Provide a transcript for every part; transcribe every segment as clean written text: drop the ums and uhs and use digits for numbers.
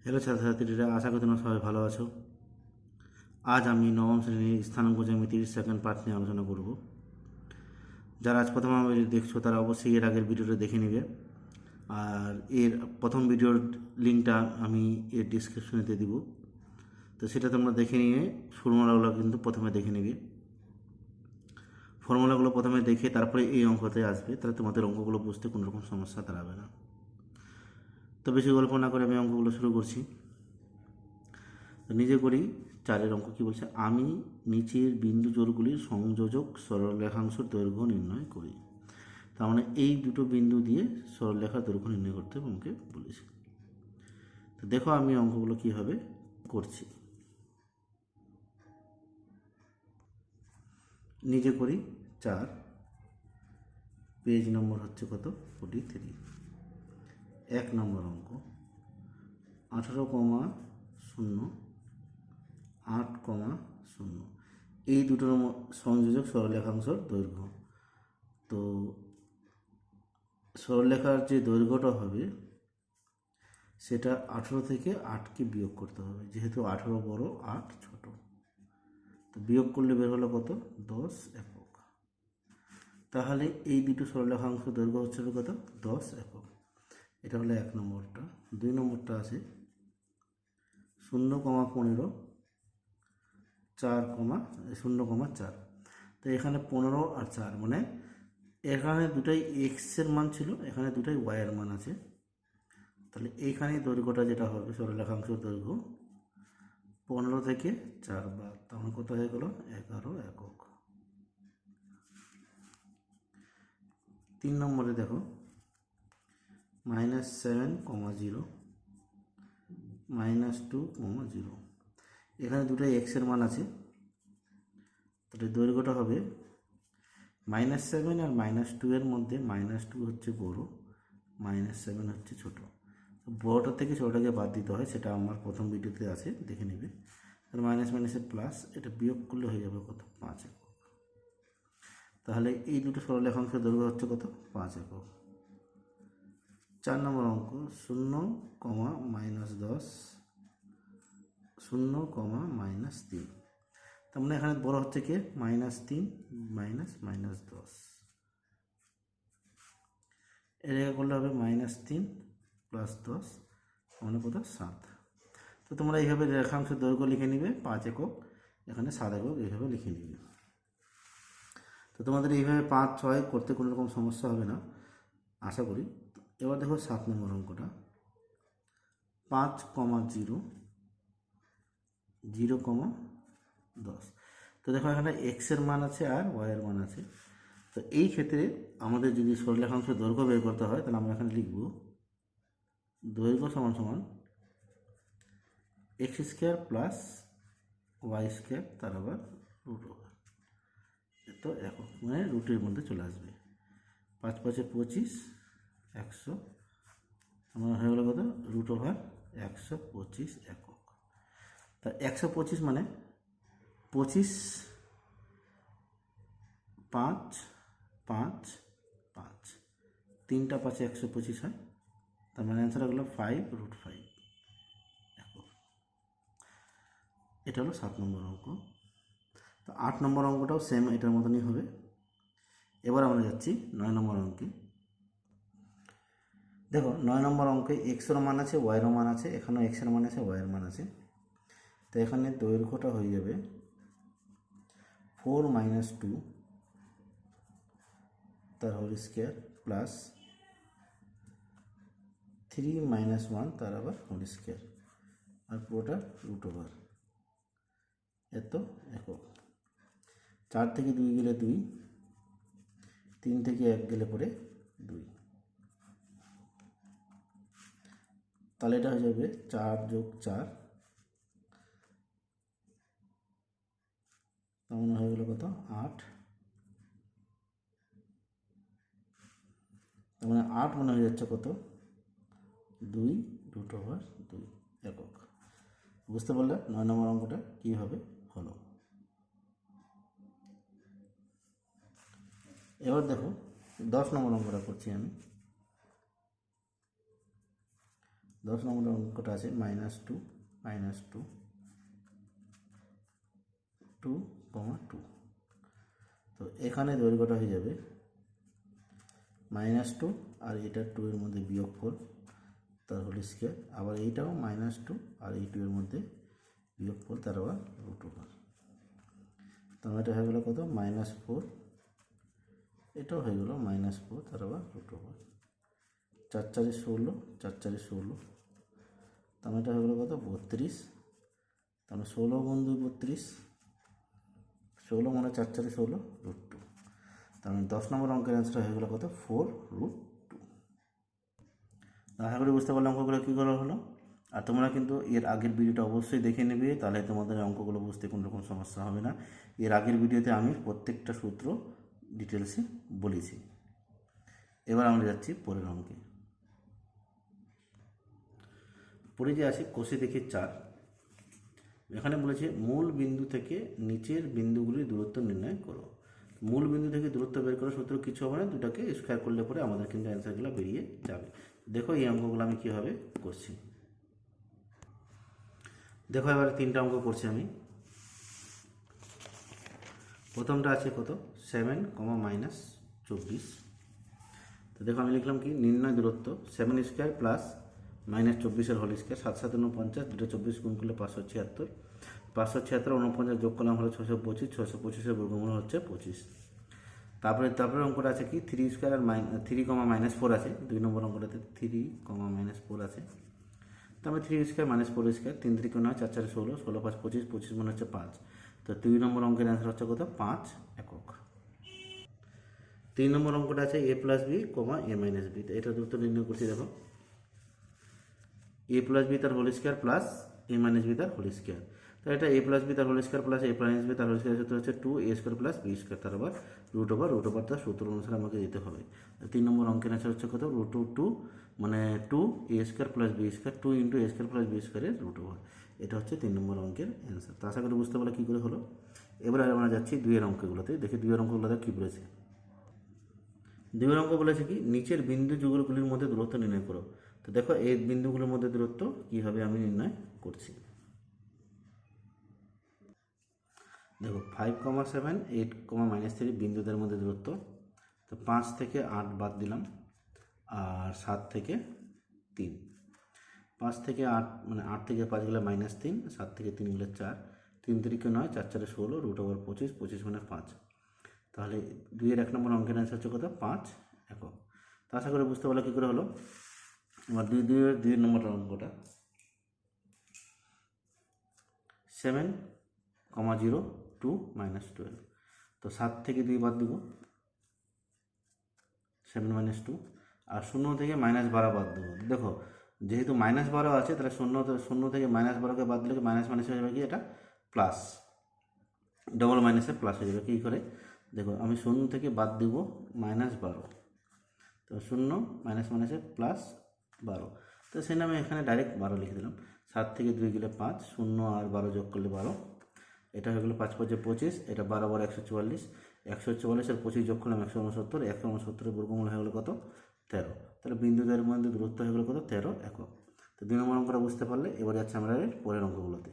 Hello ছাত্রছাত্রীরা, আশা করি তোমরা সবাই ভালো আছো। আজ আমি নবম শ্রেণীর স্থানাঙ্ক জ্যামিতির সেকেন্ড পার্ট নিয়ে আলোচনা করব। যারা আজ প্রথম আমার ভিডিও দেখছো তারা অবশ্যই এর আগের ভিডিওটা দেখে নেবে, আর এর প্রথম ভিডিওর লিঙ্কটা আমি এর ডিসক্রিপশনে দিয়ে দিব। তো সেটা তোমরা দেখে নিয়ে ফর্মুলাগুলো কিন্তু প্রথমে দেখে নেবে। ফর্মুলাগুলো প্রথমে দেখে তারপরে এই অঙ্কতে আসবে, তাহলে তোমাদের অঙ্কগুলো বুঝতে কোনো রকম সমস্যা দাঁড়াবে না। তো বেশি গল্প না করে আমি অঙ্কগুলো শুরু করছি। নিজে করি। চারের অঙ্ক কী বলছে, আমি নিচের বিন্দু জোড়গুলির সংযোজক সরলরেখাংশের দৈর্ঘ্য নির্ণয় করি। তার মানে এই দুটো বিন্দু দিয়ে সরলরেখার দৈর্ঘ্য নির্ণয় করতে আমাকে বলেছে। তো দেখো আমি অঙ্কগুলো কীভাবে করছি। নিজে করি 4, পেজ নম্বর হচ্ছে কত 43। 1 নম্বর অঙ্ক 18,0 8,0 এই দুটোর সংযোজক সরলরেখাংশের দৈর্ঘ্য। তো সরলরেখার যে দৈর্ঘ্যটা হবে সেটা 18 থেকে 8কে বিয়োগ করতে হবে, যেহেতু 18 বড় 8 ছোট। তো বিয়োগ করলে বের হলো কত 10 একক। তাহলে এই দুটো সরলরেখাংশ দৈর্ঘ্য হচ্ছে কত 10 একক। এটা হলো 1 নম্বরটা। 2 নম্বরটা আছে 0,15 0,4। তো এখানে 15 আর 4, মানে এখানে দুটাই এক্সের মান ছিল, এখানে দুটাই ওয়াইয়ের মান আছে। তাহলে এইখানে দৈর্ঘ্যটা যেটা হবে সরলরেখাংশের দৈর্ঘ্য 15 থেকে 4 বাদ, তখন কত হয়ে গেল 11 একক। 3 নম্বরে দেখো -7,0 -2,0 এখানে দুটাই এক্সের মান আছে। তাহলে দৈর্ঘ্যটা হবে -7 আর -2 এর মধ্যে -2 হচ্ছে বড়, -7 হচ্ছে ছোট। বড়টা থেকে ছোটটাকে বাদ দিতে হয়, সেটা আমার প্রথম ভিডিওতে আছে, দেখে নেবে। আর মাইনাস মাইনাসে প্লাস, এটা বিয়োগ করলে হয়ে যাবে কত 5 একক। তাহলে এই দুটো সরলরেখাংশের দৈর্ঘ্য হচ্ছে কত 5 একক। 4 নম্বর অঙ্ক 0,-10 0,-3। তার মানে এখানে বড় হচ্ছে কি -3 -10। এর জায়গা করলে হবে -3 + 10, মানে কত 7। তো তোমরা এইভাবে রেখাংশের দৈর্ঘ্য লিখে নিবে 5 একক, এখানে 7 একক, এইভাবে লিখে নিবে। তো তোমাদের এইভাবে 5, 6 করতে কোনো রকম সমস্যা হবে না আশা করি। এবার দেখো 7 নম্বর অঙ্কটা 5,0 0,10। তো দেখো এখানে এক্সের মান আছে আর ওয়াইয়ের মান আছে। তো এই ক্ষেত্রে আমাদের যদি সরলরেখাংশের দৈর্ঘ্য বের করতে হয়, তাহলে আমরা এখানে লিখব দৈর্ঘ্য সমান সমান x² + y² তার আবার √। এত একক, মানে রুটের মধ্যে চলে আসবে। 5 5 25, 100, আমার হয়ে গেল কত √125 একক। তা 125 মানে 25 5 5 5, 3টা 5 125 হয়। তার মানে অ্যান্সার হলো 5√5 একক। এটা হলো 7 নম্বর অঙ্ক। তো 8 নম্বর অঙ্কটাও সেম এটার মতনই হবে। এবার আমরা যাচ্ছি 9 নম্বর অঙ্কে। দেখো 9 নম্বর অঙ্কে এক্সের মান আছে, ওয়াইয়ের মান আছে, এখানেও এক্সের মান আছে, ওয়াইয়ের মান আছে। তো এখানে দৈর্ঘ্যটা হয়ে যাবে 4 - 2 তার হোল স্কোয়ার প্লাস 3 - 1 তার আবার হোল স্কোয়ার, আর পুরোটা √। এত একক। 4 থেকে 2 গেলে 2, 3 থেকে 1 গেলে পরে 2। তাহলে এটা হয়ে যাবে 4 + 4, তার মানে হয়ে গেল কত 8। তার মানে 8 মনে হয়ে যাচ্ছে কত 2√2 একক। বুঝতে পারলে 9 নম্বর অঙ্কটা কীভাবে হলো। এবার দেখো 10 নম্বর অঙ্কটা করছি আমি। 10 নম্বর অঙ্কটা আছে -2 -2 2, 2। তো এখানে দৈর্ঘ্যটা হয়ে যাবে -2 আর এটা 2 এর মধ্যে বিয়োগফল তার হোল স্কয়ার, আবার এইটাও -2 আর এই 2 এর মধ্যে বিয়োগফল তার আবার √ওভার। তো এটা হয়ে গেল কত -4, এটাও হয়ে গেল -4 তার আবার √ওভার। 4 4 16, 4 4 16, তাহলে এটা হয়ে গেল কত 32। তাহলে 16 গুণ 2 32, 16 মানে 4 4 16 √2। তাহলে 10 নম্বর অঙ্কের অ্যান্সার হয়ে গেল কত 4√2। আশা করি বুঝতে পারলাম অঙ্কগুলো কী করা হলো। আর তোমরা কিন্তু এর আগের ভিডিওটা অবশ্যই দেখে নেবে, তাহলে তোমাদের অঙ্কগুলো বুঝতে কোনো রকম সমস্যা হবে না। এর আগের ভিডিওতে আমি প্রত্যেকটা সূত্র ডিটেলসে বলেছি। এবার আমরা যাচ্ছি পরের অঙ্কে। পরে যে আছে কোষে দেখি 4, এখানে বলেছে মূল বিন্দু থেকে নিচের বিন্দুগুলির দূরত্ব নির্ণয় করো। মূল বিন্দু থেকে দূরত্ব বের করার সূত্র কিছু হবে না, দুটাকে স্কয়ার করলে পরে আমাদের কিন্তু অ্যান্সারগুলো বেরিয়ে যাবে। দেখো এই অঙ্কগুলো আমি কীভাবে করছি। দেখো এবারে 3টা অঙ্ক করছি আমি। প্রথমটা আছে কত 7, -24। তো দেখো আমি লিখলাম কি নির্ণয় দূরত্ব 7 স্কয়ার প্লাস -24 এর হোল স্কয়ার, 7 7 49, 2 24 গুণ করলে 576, 576 49 যোগ করলাম হলো 625, 625 এর বর্গমূল হচ্ছে 25। তারপরে অঙ্কটা আছে কি 3 স্কয়ার আর 3, -4 আছে। 2 নম্বর অঙ্কটাতে 3, -4 আছে। তারপরে 3 স্কয়ার -4 স্কয়ার, 3 3 9, 4 4 16, 16 5 25, 25 মানে হচ্ছে 5। তো 2 নম্বর অঙ্কের অ্যান্সার হচ্ছে কত 5 একক। 3 নম্বর অঙ্কটা আছে a + b, a - b। এটা দূরত্ব নির্ণয় করছি। দেখো a + b তার whole square plus a - b তার হোল স্কয়ার। তো এটা a + b তার whole square plus a - b তার হোল স্কয়ার সূত্র হচ্ছে 2a² + b² তার আবার √ওভার তার সূত্র অনুসারে আমাকে দিতে হবে। 3 নম্বর অঙ্কের অ্যান্সার হচ্ছে কত √2 মানে 2a² + b², 2 × a² + b² এর √ওভার। এটা হচ্ছে 3 নম্বর অঙ্কের অ্যান্সার। তো আশা করি বুঝতে পারলে কী করে হলো। এবার আমরা যাচ্ছি 2 এর অঙ্কগুলোতে। দেখি 2 এর অঙ্কগুলোতে কী বলেছে। 2 এর অঙ্ক বলেছে কি নিচের বিন্দু যুগলগুলির মধ্যে দূরত্ব নির্ণয় করো। তো দেখো এই বিন্দুগুলোর মধ্যে দূরত্ব কীভাবে আমি নির্ণয় করছি। দেখো 5, 7, 8, -3 বিন্দুদের মধ্যে দূরত্ব। তো 5 থেকে 8 বাদ দিলাম আর 7 থেকে 3। 5 থেকে 8 মানে 8 থেকে 5 গেলে -3, 7 থেকে 3 গেলে 4, 3 3 9, 4 4 16, √25, 25 মানে 5। তাহলে 2 এর 1 নম্বর অঙ্কের অ্যান্সার হচ্ছে কত 5 একক। তো আশা করে বুঝতে পারলে কী করে হলো। এবার 2 নম্বর অঙ্কটা 7, 0, 2, -12। তো 7 থেকে 2 বাদ দিব 7 - 2, আর 0 থেকে -12 বাদ দেবো। দেখো যেহেতু -12 আছে তাহলে 0 থেকে -12কে বাদ দিলে মাইনাস হয়ে যাবে কি এটা প্লাস, ডবল মাইনাসের প্লাস হয়ে যাবে। কী করে দেখো আমি 0 থেকে বাদ দিব -12, তো 0 মাইনাসে +12। তো সেই নামে এখানে ডাইরেক্ট 12 লিখে দিলাম। 7 থেকে 2 গেলে 5, 0 আর 12 যোগ করলে 12। এটা হয়ে গেলো 5 5 25, এটা 12 12 144, 144 আর 25 যোগ করলাম 169, 169 বর্গমূল হয়ে গেলো কত 13। তাহলে বিন্দুদের মধ্যে দূরত্ব হয়ে গেলো কত 13 একক। তো 2 নম্বর অঙ্কটা বুঝতে পারলে এবার যাচ্ছে আমরা পরের অঙ্কগুলোতে।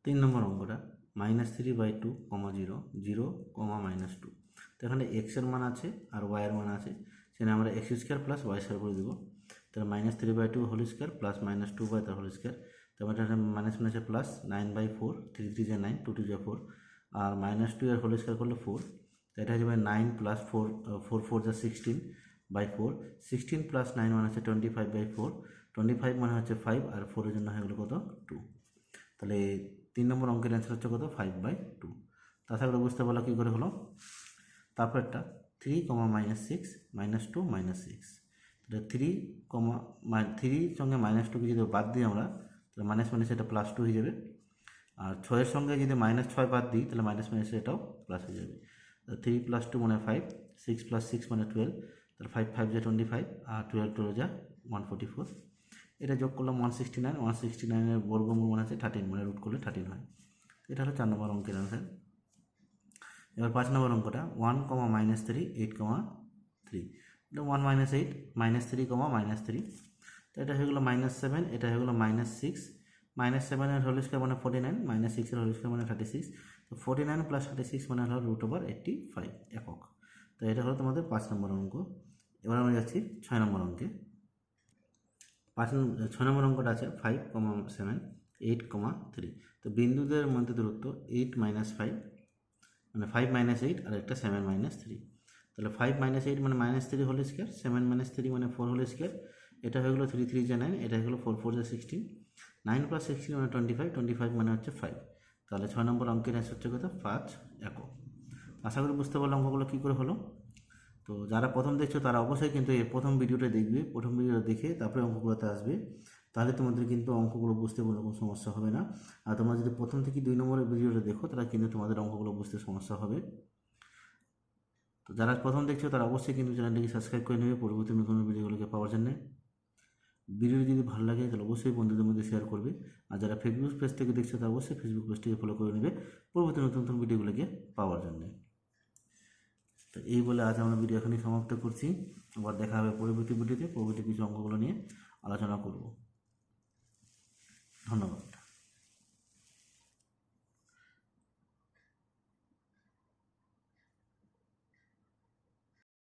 3 নম্বর অঙ্কটা -3/2, 0, 0, -2। তো এখানে x এর মান আছে আর y এর মান আছে, সেখানে আমরা x² + y² করে দেবো। তাহলে -3/2 হোল স্কয়ার প্লাস -2 তার হোল স্কয়ার। তারপর এটা মাইনাস প্লাস 9/4, 3 3 × 9, 2 2 × 4, আর -2 এর হোল স্কয়ার করলে 4। তো এটা হয়ে যাবে 9 + 4, 4 4 = 16/4, 16 + 9 মানে হচ্ছে 25/4, 25 মানে হচ্ছে 5, আর 4 এর জন্য হয়ে গেলো কত 2। তাহলে 3 নম্বর অঙ্কের অ্যান্সার হচ্ছে কত 5/2। তাছাড়া বুঝতে পারলো কী করে হলো। তারপরটা 3, -6, -2, -6। এটা 3, 3 সঙ্গে -2কে যদি বাদ দিই আমরা তাহলে মাইনাস এটা +2 হয়ে যাবে। আর 6 সঙ্গে যদি -6 বাদ দিই তাহলে মাইনাস এটাও প্লাস হয়ে যাবে। 3 + 2 মানে 5, 6 + 6 মানে 12। তাহলে 5 5 = 25, আর 12 12 = 144। এটা যোগ করলাম 169, 169 এর বর্গমূল মানে আছে 13, মানে রুট করলে 13 হয়। এটা হলো 4 নম্বর অঙ্কের অ্যান্সার। এবার 5 নম্বর অঙ্কটা 1, -3, 8, 3। 1 মাইনাস 8 মাইনাস 3 কমা মাইনাস 3, তো এটা হয়ে গেলো -7, এটা হয়ে গেলো -6, -7 এর হোল স্কয়ার মানে 49, -6 এর হোল স্কয়ার মানে 36, তো 49 প্লাস 36 মানে হলো √85 একক। তো এটা হলো তোমাদের 5 নম্বর অঙ্ক। এবার আমরা যাচ্ছি 6 নম্বর অঙ্কে। 6 নম্বর অঙ্কটা আছে 5,7 8,3, তো বিন্দুদের মধ্যে দূরত্ব 8 মাইনাস 5 মানে 5 মাইনাস 8 আর একটা 7 মাইনাস 3, তাহলে 5 মাইনাস 8 মানে -3 হোল স্কয়ার, 7 মাইনাস 3 মানে 4 হোল স্কয়ার, এটা হয়ে গেলো 3 3 9, এটা হয়ে গেলো 4 4 16, 9 প্লাস 16 মানে 25, 25 মানে হচ্ছে 5, তাহলে 6 নম্বর অঙ্কের অ্যান্সার হচ্ছে কত 5 একক। আশা করি বুঝতে পারলে অঙ্কগুলো কী করে হলো। তো যারা প্রথম দেখছো তারা অবশ্যই কিন্তু এই প্রথম ভিডিওটা দেখবে, প্রথম ভিডিওটা দেখে তারপরে অঙ্কগুলোতে আসবে, তাহলে তোমাদের কিন্তু অঙ্কগুলো বুঝতে কোনো রকম সমস্যা হবে না। আর তোমরা যদি প্রথম থেকে 2 নম্বরের ভিডিওটা দেখো তাহলে কিন্তু তোমাদের অঙ্কগুলো বুঝতে সমস্যা হবে। তো যারা প্রথম দেখছো তারা অবশ্যই কিন্তু চ্যানেলটিকে সাবস্ক্রাইব করে নেবে পরবর্তী নতুন ভিডিওগুলোকে পাওয়ার জন্য। ভিডিওটি যদি ভালো লাগে তাহলে অবশ্যই বন্ধুদের মধ্যে শেয়ার করবে, আর যারা ফেসবুক পেজ থেকে দেখছো তারা অবশ্যই ফেসবুক পেজটিকে ফলো করে নেবে পরবর্তী নতুন নতুন ভিডিওগুলোকে পাওয়ার জন্য। তো এই বলে আজ আমরা ভিডিও এখানেই সমাপ্ত করছি। আবার দেখা হবে পরবর্তী ভিডিওতে, পরবর্তী কিছু অঙ্কগুলো নিয়ে আলোচনা করব। ধন্যবাদ।